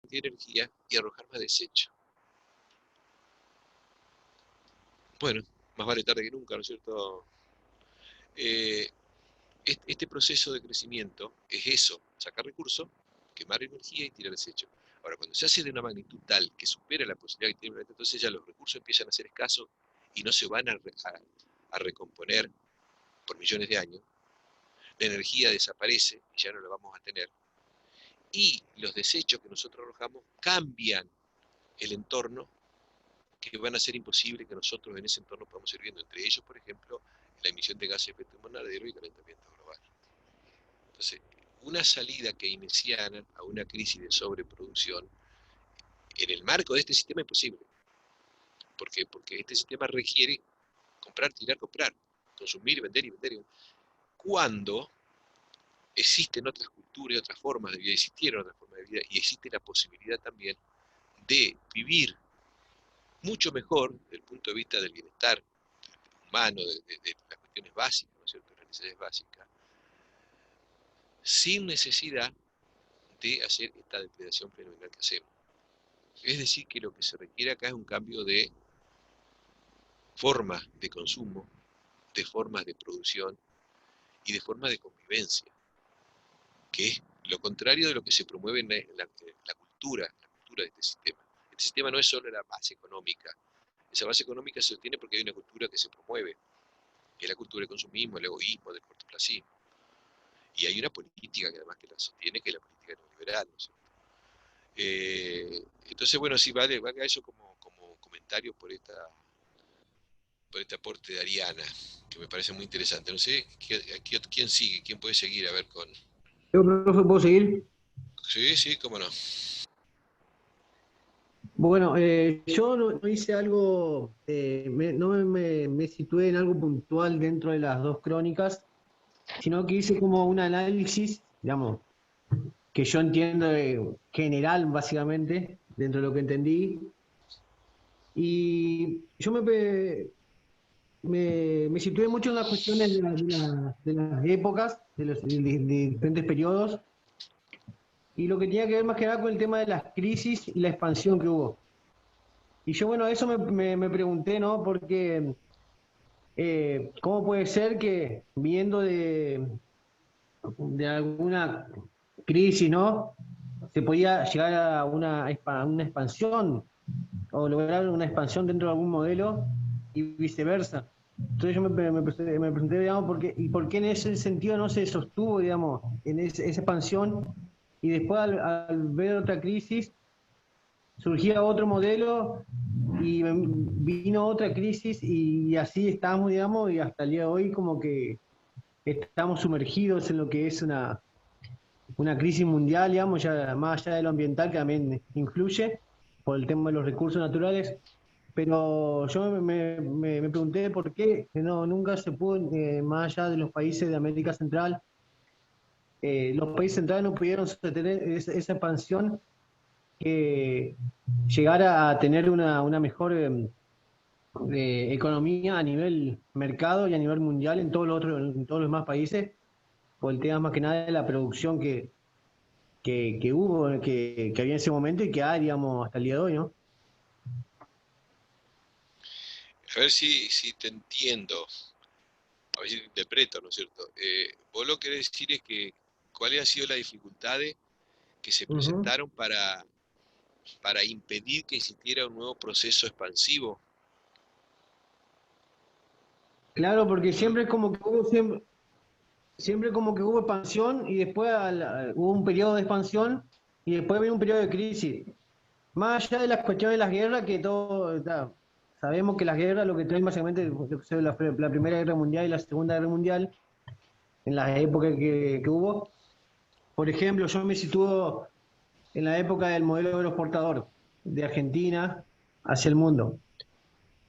de energía y arrojar más desecho. Bueno, más vale tarde que nunca, ¿no es cierto? Eh, este proceso de crecimiento es eso, sacar recursos, quemar energía y tirar desecho. Ahora, cuando se hace de una magnitud tal que supera la posibilidad que tiene el planeta, entonces ya los recursos empiezan a ser escasos y no se van a recomponer por millones de años. La energía desaparece y ya no la vamos a tener. Y los desechos que nosotros arrojamos cambian el entorno, que van a ser imposible que nosotros en ese entorno podamos ir viendo. Entre ellos, por ejemplo, la emisión de gases de efecto invernadero y calentamiento global. Entonces, una salida keynesiana a una crisis de sobreproducción en el marco de este sistema es posible. ¿Por qué? Porque este sistema requiere comprar, tirar, comprar, consumir, vender y vender. Cuando existen otras culturas y otras formas de vida, existieron otras formas de vida y existe la posibilidad también de vivir mucho mejor desde el punto de vista del bienestar humano, de las cuestiones básicas, ¿no es cierto?, las necesidades básicas, sin necesidad de hacer esta depredación fenomenal que hacemos. Es decir, que lo que se requiere acá es un cambio de formas de consumo, de formas de producción y de formas de convivencia, que es lo contrario de lo que se promueve en la cultura de este sistema. Este sistema no es solo la base económica. Esa base económica se obtiene porque hay una cultura que se promueve, que es la cultura del consumismo, el egoísmo, del cortoplacismo. Y hay una política que además que la sostiene, que es la política neoliberal, ¿no? Entonces, bueno, sí, vale eso como comentario por este aporte de Ariana, que me parece muy interesante. No sé quién sigue, quién puede seguir, a ver con... Yo, profe, ¿puedo seguir? Sí, sí, cómo no. Bueno, yo no hice algo, no me situé en algo puntual dentro de las dos crónicas, sino que hice como un análisis, digamos, que yo entiendo general, básicamente, dentro de lo que entendí. Y yo me situé mucho en las cuestiones de las épocas, de diferentes periodos, y lo que tenía que ver más que nada con el tema de las crisis y la expansión que hubo. Y yo, bueno, eso me pregunté, ¿no? Porque, ¿cómo puede ser que viendo de alguna crisis, ¿no? Se podía llegar a una expansión o lograr una expansión dentro de algún modelo y viceversa. Entonces yo me pregunté, digamos, por qué en ese sentido no se sostuvo, digamos, en esa expansión y después al ver otra crisis surgía otro modelo y vino otra crisis y así estamos, digamos, y hasta el día de hoy como que estamos sumergidos en lo que es una crisis mundial, digamos, ya más allá de lo ambiental que también influye por el tema de los recursos naturales, pero yo me pregunté por qué no, nunca se pudo, más allá de los países de América Central, los países centrales no pudieron sostener esa expansión que llegara a tener una mejor economía a nivel mercado y a nivel mundial en todos los demás países, por el tema más que nada de la producción que hubo, que había en ese momento y que hay, digamos, hasta el día de hoy, ¿no? A ver si te entiendo, a ver si te interpreto, ¿no es cierto? Vos lo que querés decir es que cuáles han sido las dificultades que se Ujú. presentaron para impedir que existiera un nuevo proceso expansivo. Claro, porque Mm. siempre como que hubo expansión y después hubo un periodo de expansión y después vino un periodo de crisis. Más allá de las cuestiones de las guerras, que todo, sabemos que las guerras lo que traen básicamente la Primera Guerra Mundial y la Segunda Guerra Mundial, en las épocas que hubo. Por ejemplo, yo me sitúo en la época del modelo aeroexportador de Argentina hacia el mundo.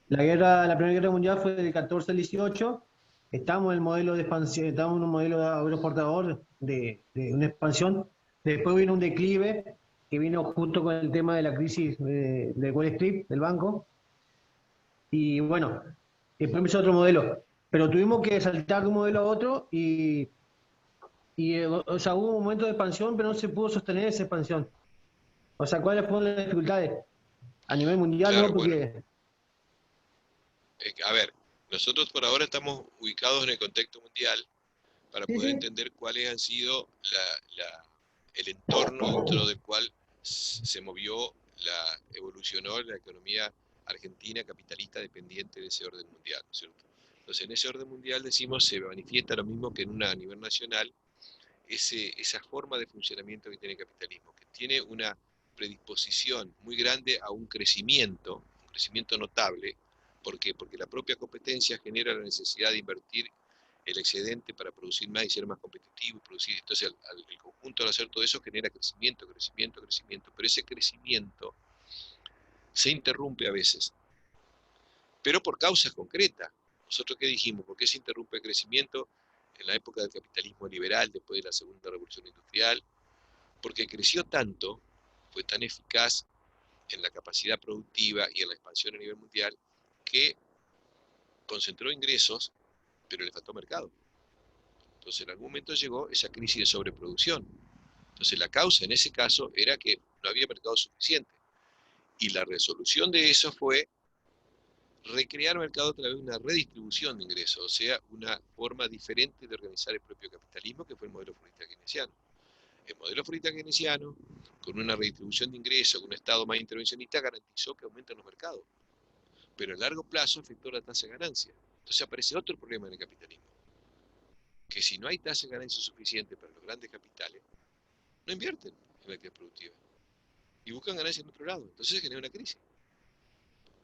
La Primera Guerra Mundial fue del 14 al 18. Estamos en el modelo de expansión, estamos en un modelo aeroexportador de una expansión. Después vino un declive que vino justo con el tema de la crisis de Wall Street, del banco. Y bueno, después empezó otro modelo. Pero tuvimos que saltar de un modelo a otro y o sea, hubo un momento de expansión, pero no se pudo sostener esa expansión. O sea, ¿cuáles fueron las dificultades? A nivel mundial, ¿no? Claro, bueno, Porque, a ver, nosotros por ahora estamos ubicados en el contexto mundial para sí, poder sí, entender cuáles han sido el entorno dentro del cual se movió, evolucionó la economía argentina capitalista dependiente de ese orden mundial, ¿no es cierto? Entonces, en ese orden mundial decimos se manifiesta lo mismo que a nivel nacional, esa forma de funcionamiento que tiene el capitalismo, que tiene una predisposición muy grande a un crecimiento notable. ¿Por qué? Porque la propia competencia genera la necesidad de invertir el excedente para producir más y ser más competitivo. Entonces, el conjunto al hacer todo eso genera crecimiento, crecimiento, crecimiento. Pero ese crecimiento se interrumpe a veces, pero por causas concretas. ¿Nosotros qué dijimos? ¿Por qué se interrumpe el crecimiento en la época del capitalismo liberal, después de la segunda revolución industrial? Porque creció tanto, fue tan eficaz en la capacidad productiva y en la expansión a nivel mundial, que concentró ingresos, pero le faltó mercado. Entonces en algún momento llegó esa crisis de sobreproducción. Entonces la causa en ese caso era que no había mercado suficiente. Y la resolución de eso fue recrear mercado a través de una redistribución de ingresos, o sea, una forma diferente de organizar el propio capitalismo, que fue el modelo Fordista keynesiano. El modelo Fordista keynesiano, con una redistribución de ingresos, con un Estado más intervencionista, garantizó que aumenten los mercados, pero a largo plazo afectó la tasa de ganancia. Entonces aparece otro problema en el capitalismo, que si no hay tasa de ganancia suficiente para los grandes capitales, no invierten en la actividad productiva y buscan ganancias en otro lado. Entonces se genera una crisis.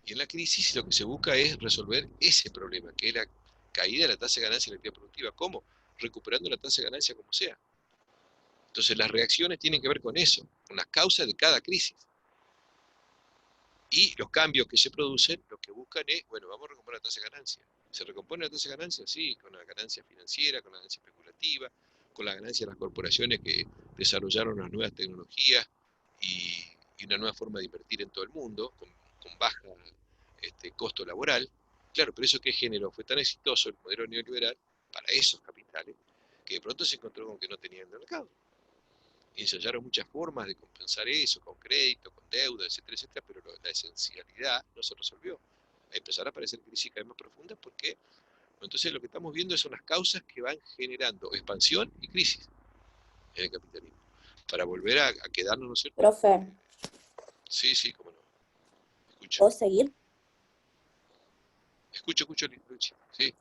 Y en la crisis lo que se busca es resolver ese problema, que es la caída de la tasa de ganancia en la actividad productiva. ¿Cómo? Recuperando la tasa de ganancia como sea. Entonces las reacciones tienen que ver con eso, con las causas de cada crisis. Y los cambios que se producen, lo que buscan es, bueno, vamos a recomponer la tasa de ganancia. ¿Se recompone la tasa de ganancia? Sí, con la ganancia financiera, con la ganancia especulativa, con la ganancia de las corporaciones que desarrollaron las nuevas tecnologías y, y una nueva forma de invertir en todo el mundo, con baja costo laboral. Claro, pero eso qué generó, fue tan exitoso el modelo neoliberal para esos capitales, que de pronto se encontró con que no tenían mercado. Y ensayaron muchas formas de compensar eso, con crédito, con deuda, etcétera, etcétera, pero la esencialidad no se resolvió. A empezar a aparecer crisis cada vez más profundas porque entonces lo que estamos viendo son las causas que van generando expansión y crisis en el capitalismo. Para volver a quedarnos, ¿no es cierto? Profe, Sí, sí, cómo no. Escucho. ¿puedo seguir? Escucho, Luchi. Sí.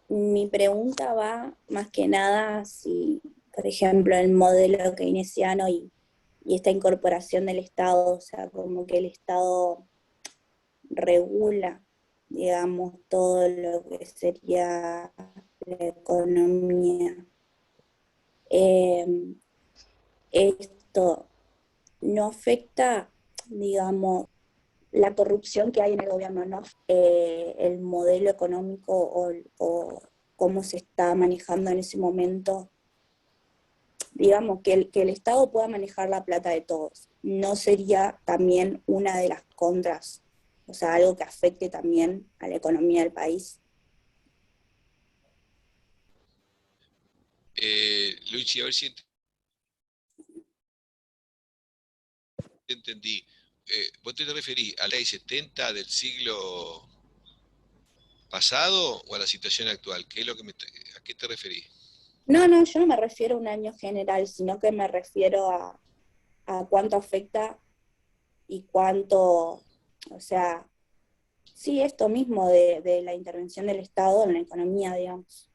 Mi pregunta va más que nada si, por ejemplo, el modelo keynesiano y esta incorporación del Estado, o sea, como que el Estado regula, digamos, todo lo que sería la economía. Eh, Esto no afecta, digamos, la corrupción que hay en el gobierno, ¿no? El modelo económico o cómo se está manejando en ese momento, digamos, que el Estado pueda manejar la plata de todos, ¿no sería también una de las contras? O sea, algo que afecte también a la economía del país. Luchi, a ver si entendí. ¿Vos te referís a la ley 70 del siglo pasado o a la situación actual? ¿Qué es lo que ¿A qué te referís? No, no, yo no me refiero a un año general, sino que me refiero a cuánto afecta y cuánto, o sea, sí, esto mismo de la intervención del Estado en la economía, digamos.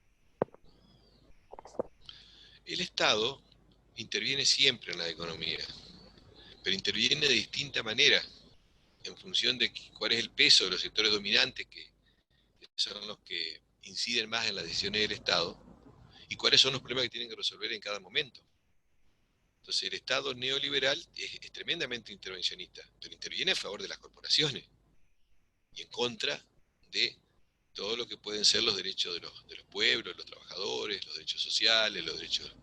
El Estado interviene siempre en la economía, pero interviene de distinta manera en función de cuál es el peso de los sectores dominantes que son los que inciden más en las decisiones del Estado y cuáles son los problemas que tienen que resolver en cada momento. Entonces el Estado neoliberal es tremendamente intervencionista, pero interviene a favor de las corporaciones y en contra de todo lo que pueden ser los derechos de los pueblos, los trabajadores, los derechos sociales, los derechos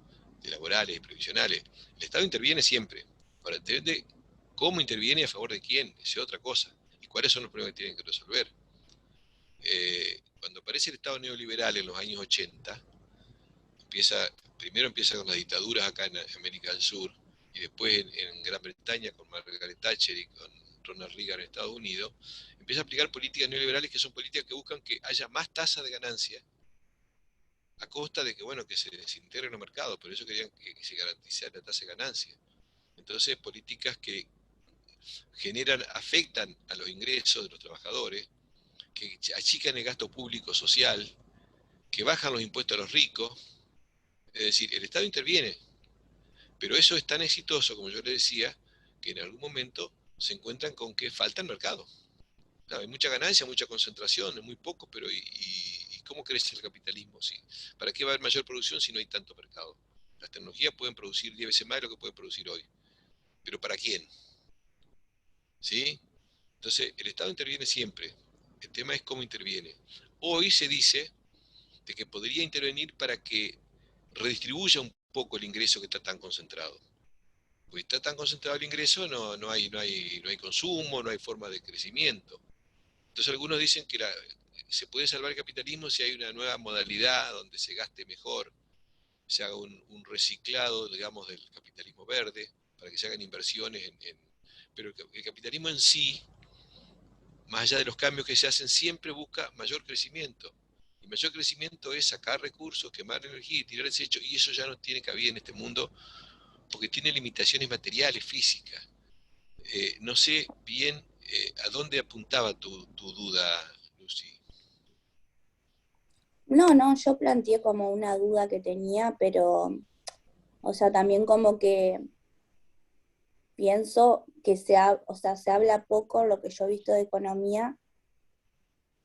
laborales y previsionales. El Estado interviene siempre. Ahora, depende cómo interviene y a favor de quién, esa es otra cosa. Y cuáles son los problemas que tienen que resolver. Cuando aparece el Estado neoliberal en los años 80, primero empieza con las dictaduras acá en América del Sur, y y después en Gran Bretaña con Margaret Thatcher y con Ronald Reagan en Estados Unidos, empieza a aplicar políticas neoliberales que son políticas que buscan que haya más tasa de ganancia a costa de que, bueno, que se desintegren los mercados, pero ellos querían que se garantizara la tasa de ganancia. Entonces, políticas que generan, afectan a los ingresos de los trabajadores, que achican el gasto público social, que bajan los impuestos a los ricos. Es decir, el Estado interviene, pero eso es tan exitoso, como yo le decía, que en algún momento se encuentran con que falta el mercado. Claro, hay mucha ganancia, mucha concentración, es muy poco, pero ¿y cómo crece el capitalismo? ¿Sí? ¿Para qué va a haber mayor producción si no hay tanto mercado? Las tecnologías pueden producir 10 veces más de lo que pueden producir hoy. ¿Pero para quién? ¿Sí? Entonces, el Estado interviene siempre. El tema es cómo interviene. Hoy se dice de que podría intervenir para que redistribuya un poco el ingreso que está tan concentrado. Porque está tan concentrado el ingreso, no hay consumo, no hay forma de crecimiento. Entonces algunos dicen que se puede salvar el capitalismo si hay una nueva modalidad donde se gaste mejor, se haga un reciclado, digamos, del capitalismo verde, para que se hagan inversiones pero el capitalismo en sí, más allá de los cambios que se hacen, siempre busca mayor crecimiento. Y mayor crecimiento es sacar recursos, quemar energía y tirar desecho, y eso ya no tiene cabida en este mundo porque tiene limitaciones materiales, físicas. No sé bien a dónde apuntaba tu duda, Lucy. No, no, yo planteé como una duda que tenía, pero, o sea, también como que pienso que o sea, se habla poco, lo que yo he visto de economía,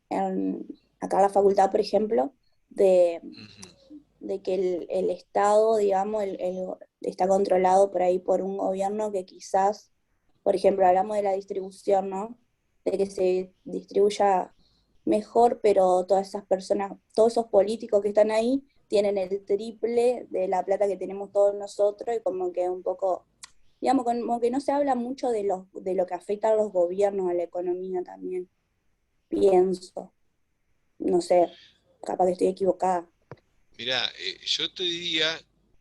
acá en la facultad, por ejemplo, de, Uh-huh. de que el Estado, digamos, está controlado por ahí por un gobierno que quizás, por ejemplo, hablamos de la distribución, ¿no? De que se distribuya mejor, pero todas esas personas, todos esos políticos que están ahí tienen el triple de la plata que tenemos todos nosotros y como que un poco, digamos, como que no se habla mucho de lo que afecta a los gobiernos, a la economía también, pienso, no sé, capaz que estoy equivocada. Mira, yo te diría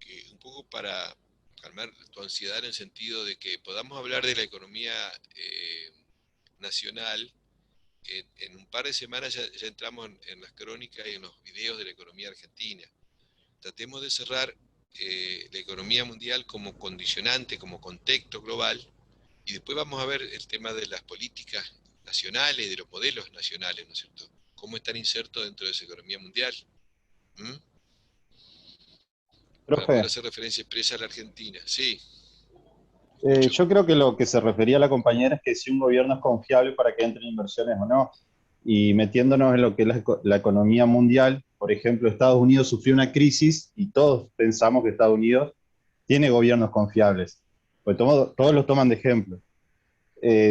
que un poco para calmar tu ansiedad en el sentido de que podamos hablar de la economía nacional, en un par de semanas ya entramos en las crónicas y en los videos de la economía argentina. Tratemos de cerrar la economía mundial como condicionante, como contexto global, y después vamos a ver el tema de las políticas nacionales, de los modelos nacionales, ¿no es cierto? Cómo están insertos dentro de esa economía mundial. ¿Mm? Para poder Profe, hacer referencia expresa a la Argentina. Sí, escucho. yo creo que lo que se refería a la compañera es que si un gobierno es confiable para que entren inversiones o no. Y metiéndonos en lo que es la economía mundial, por ejemplo, Estados Unidos sufrió una crisis y todos pensamos que Estados Unidos tiene gobiernos confiables, pues todos los toman de ejemplo.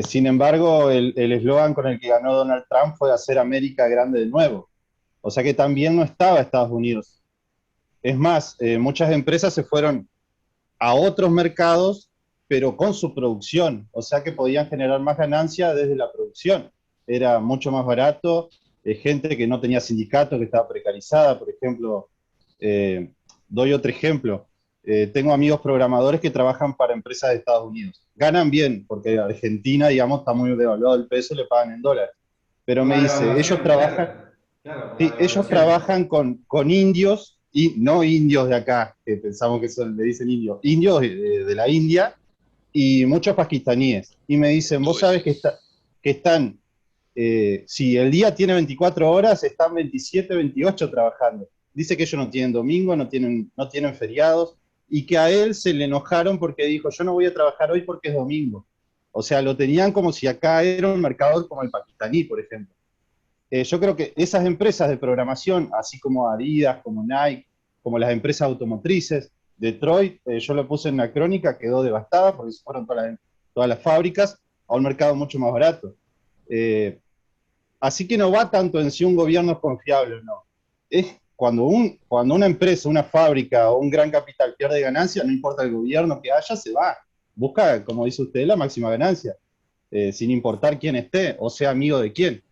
Sin embargo, el eslogan con el que ganó Donald Trump fue hacer América grande de nuevo. O sea que también no estaba Estados Unidos. Es más, muchas empresas se fueron a otros mercados, pero con su producción, o sea que podían generar más ganancia desde la producción. Era mucho más barato, gente que no tenía sindicato, que estaba precarizada, por ejemplo, eh, doy otro ejemplo, tengo amigos programadores que trabajan para empresas de Estados Unidos. Ganan bien, porque Argentina, digamos, está muy devaluado el peso, le pagan en dólares. Pero Por me la dice, devaluación, claro, por la sí, ellos devaluación. trabajan con indios, y no indios de acá, que pensamos que son, le dicen indios, indios de la India y muchos pakistaníes. Y me dicen, vos Uy, sabés sí. que están, si el día tiene 24 horas, están 27, 28 trabajando. Dice que ellos no tienen domingo, no tienen feriados, y que a él se le enojaron porque dijo, yo no voy a trabajar hoy porque es domingo. O sea, lo tenían como si acá era un mercado como el pakistaní, por ejemplo. Yo creo que esas empresas de programación, así como Adidas, como Nike, como las empresas automotrices, Detroit, yo lo puse en la crónica, quedó devastada porque se fueron todas las fábricas a un mercado mucho más barato. Eh, Así que no va tanto en si un gobierno es confiable o no. Es cuando una empresa, una fábrica o un gran capital pierde ganancia, no importa el gobierno que haya, se va. Busca, como dice usted, la máxima ganancia, sin importar quién esté o sea amigo de quién.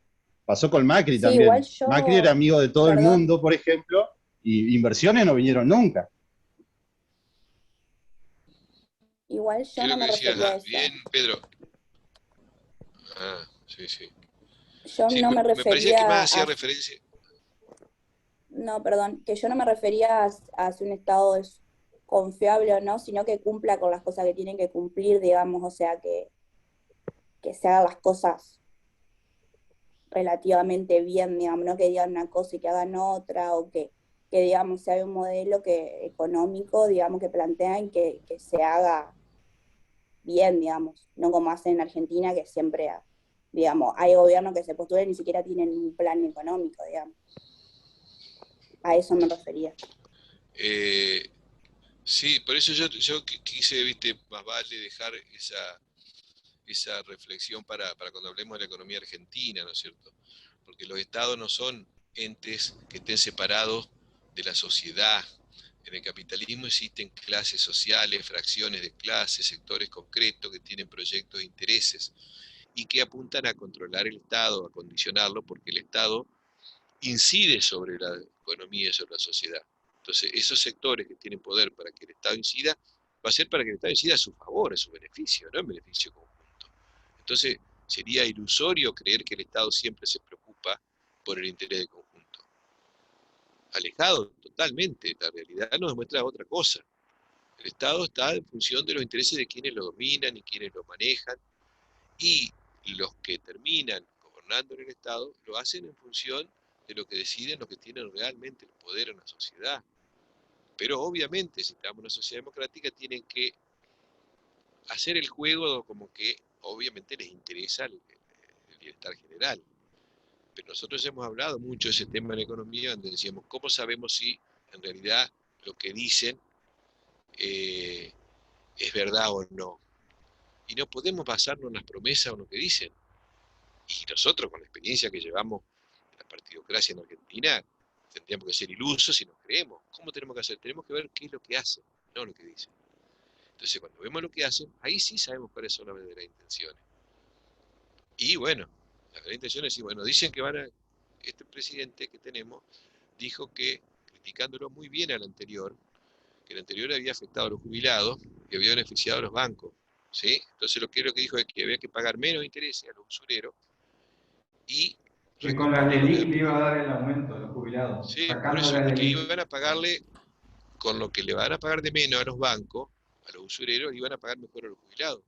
Pasó con Macri Sí, igual también. Macri era yo, amigo de todo el perdón, mundo, por ejemplo, y inversiones no vinieron nunca. Igual ¿Qué yo es no lo que me decías? refería a Ah, eso. bien, Pedro. Ah, sí, sí. Yo Sí, no me me parecía que refería más hacía a, referencia. no, perdón, que yo no me refería a si un Estado es confiable o no, sino que cumpla con las cosas que tienen que cumplir, digamos, o sea, que se hagan las cosas relativamente bien, digamos, no que digan una cosa y que hagan otra, o que digamos, sea un modelo económico, digamos, que plantean que se haga bien, digamos, no como hacen en Argentina, que siempre, digamos, hay gobiernos que se postulan y ni siquiera tienen un plan económico, digamos. A eso me refería. Eh, sí, por eso yo quise, viste, más vale dejar esa reflexión para cuando hablemos de la economía argentina, ¿no es cierto? Porque los estados no son entes que estén separados de la sociedad. En el capitalismo existen clases sociales, fracciones de clases, sectores concretos que tienen proyectos e intereses y que apuntan a controlar el Estado, a condicionarlo, porque el Estado incide sobre la economía y sobre la sociedad. Entonces, esos sectores que tienen poder para que el Estado incida, va a ser para que el Estado incida a su favor, a su beneficio, no en beneficio conjunto. Entonces, sería ilusorio creer que el Estado siempre se preocupa por el interés del conjunto. Alejado totalmente, la realidad nos demuestra otra cosa. El Estado está en función de los intereses de quienes lo dominan y quienes lo manejan, y los que terminan gobernando en el Estado lo hacen en función de lo que deciden los que tienen realmente el poder en la sociedad. Pero obviamente, si estamos en una sociedad democrática, tienen que hacer el juego como que obviamente les interesa el bienestar general. Pero nosotros hemos hablado mucho de ese tema en economía, donde decíamos, ¿cómo sabemos si en realidad lo que dicen eh, es verdad o no? Y no podemos basarnos en las promesas o en lo que dicen. Y nosotros, con la experiencia que llevamos en la partidocracia en Argentina, tendríamos que ser ilusos y nos creemos. ¿Cómo tenemos que hacer? Tenemos que ver qué es lo que hacen, no lo que dicen. Entonces, cuando vemos lo que hacen, ahí sí sabemos cuáles son las verdaderas intenciones. Y bueno, las verdaderas intenciones, sí, bueno, dicen que van a. Este presidente que tenemos dijo que, criticándolo muy bien al anterior, que el anterior había afectado a los jubilados y había beneficiado a los bancos. ¿Sí? Entonces, lo que dijo es que había que pagar menos intereses a los usureros y Que con las recomponer los LELIQ le derrumbes. iba a dar el aumento a los jubilados, Sí, por sacando eso, las y que LELIQ. iban a pagarle, con lo que le van a pagar de menos a los bancos, a los usureros, iban a pagar mejor a los jubilados.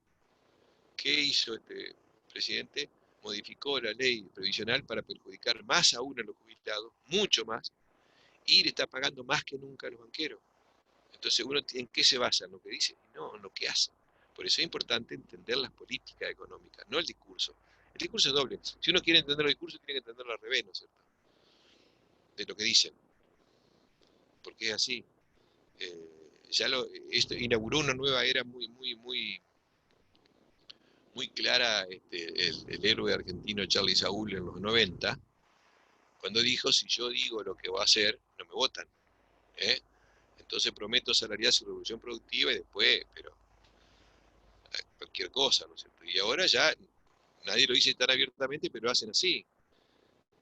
¿Qué hizo este presidente? Modificó la ley previsional para perjudicar más aún a los jubilados, mucho más, y le está pagando más que nunca a los banqueros. Entonces, uno ¿en qué se basa? ¿En lo que dice? No, en lo que hace. Por eso es importante entender las políticas económicas, no el discurso. El discurso es doble. Si uno quiere entender el discurso, tiene que entenderlo al revés, ¿no es cierto? De lo que dicen, porque es así. Esto inauguró una nueva era muy clara, el héroe argentino Charlie Saúl en los 90, cuando dijo, si yo digo lo que voy a hacer, no me votan. ¿Eh? Entonces prometo salarial su revolución productiva y después, pero cualquier cosa, ¿no es cierto? Y ahora ya nadie lo dice tan abiertamente, pero hacen así.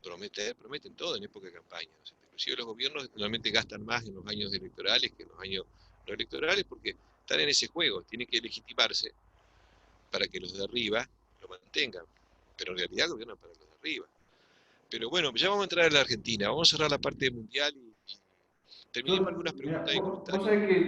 Prometen todo en época de campaña, ¿no es cierto? Inclusive los gobiernos normalmente gastan más en los años electorales que en los años no electorales porque están en ese juego, tienen que legitimarse para que los de arriba lo mantengan. Pero en realidad gobiernan para los de arriba. Pero bueno, ya vamos a entrar en la Argentina, vamos a cerrar la parte mundial y terminemos algunas Mira, preguntas y vos comentarios. sabés que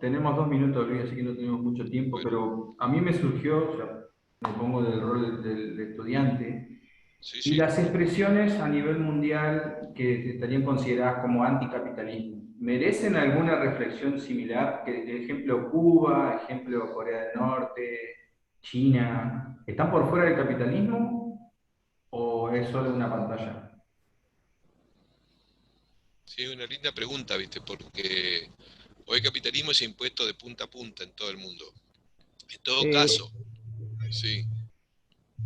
tenemos 2 minutos, Luis, así que no tenemos mucho tiempo, Bueno, pero a mí me surgió, o sea, me pongo del rol del estudiante, sí, y sí. las expresiones a nivel mundial que estarían consideradas como anticapitalismo, ¿merecen alguna reflexión similar? Que, ejemplo Cuba, ejemplo Corea del Norte, China, ¿están por fuera del capitalismo o es solo una pantalla? Sí, es una linda pregunta, ¿viste? Porque hoy el capitalismo es impuesto de punta a punta en todo el mundo. En todo Eh, caso, sí,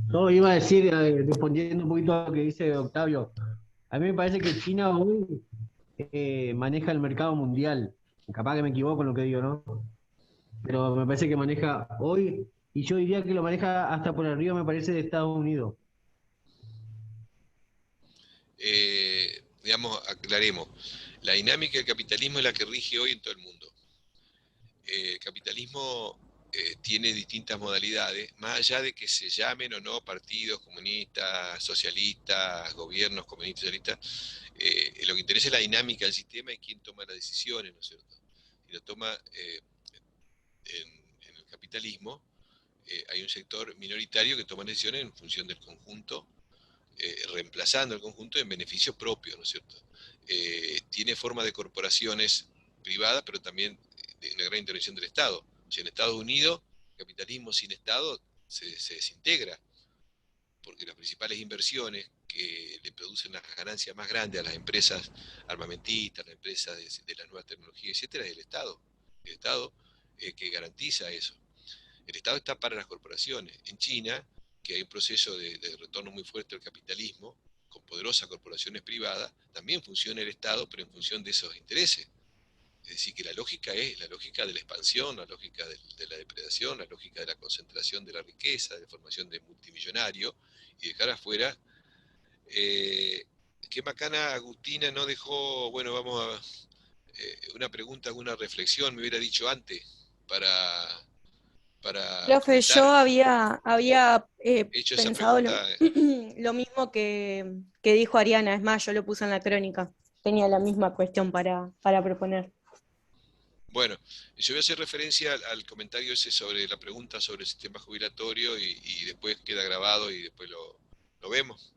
no, iba a decir, respondiendo un poquito a lo que dice Octavio, a mí me parece que China hoy maneja el mercado mundial. Capaz que me equivoco en lo que digo, ¿no? Pero me parece que maneja hoy, y yo diría que lo maneja hasta por arriba, me parece, de Estados Unidos. digamos, aclaremos, la dinámica del capitalismo es la que rige hoy en todo el mundo. El capitalismo tiene distintas modalidades, más allá de que se llamen o no partidos comunistas, socialistas, gobiernos comunistas, socialistas, lo que interesa es la dinámica del sistema y quién toma las decisiones, ¿no es cierto? Y lo toma en el capitalismo, hay un sector minoritario que toma decisiones en función del conjunto, reemplazando el conjunto en beneficio propio, ¿no es cierto? Tiene forma de corporaciones privadas, pero también de una gran intervención del Estado. O sea, en Estados Unidos, el capitalismo sin Estado se desintegra, porque las principales inversiones que le producen las ganancias más grandes a las empresas armamentistas, las empresas de la nueva tecnología, etcétera, es el Estado. El Estado que garantiza eso. El Estado está para las corporaciones. En China, que hay un proceso de retorno muy fuerte del capitalismo, con poderosas corporaciones privadas, también funciona el Estado, pero en función de esos intereses. Es decir, que la lógica es la lógica de la expansión, la lógica de la depredación, la lógica de la concentración de la riqueza, de la formación de multimillonarios, y dejar afuera. Qué macana Agustina no dejó, bueno, vamos a una pregunta, alguna reflexión, me hubiera dicho antes, para, para Profe, comentar. yo había He hecho esa pensado pregunta. lo mismo que dijo Ariana, es más, yo lo puse en la crónica. Tenía la misma cuestión para proponer. Bueno, yo voy a hacer referencia al comentario ese sobre la pregunta sobre el sistema jubilatorio y después queda grabado y después lo vemos.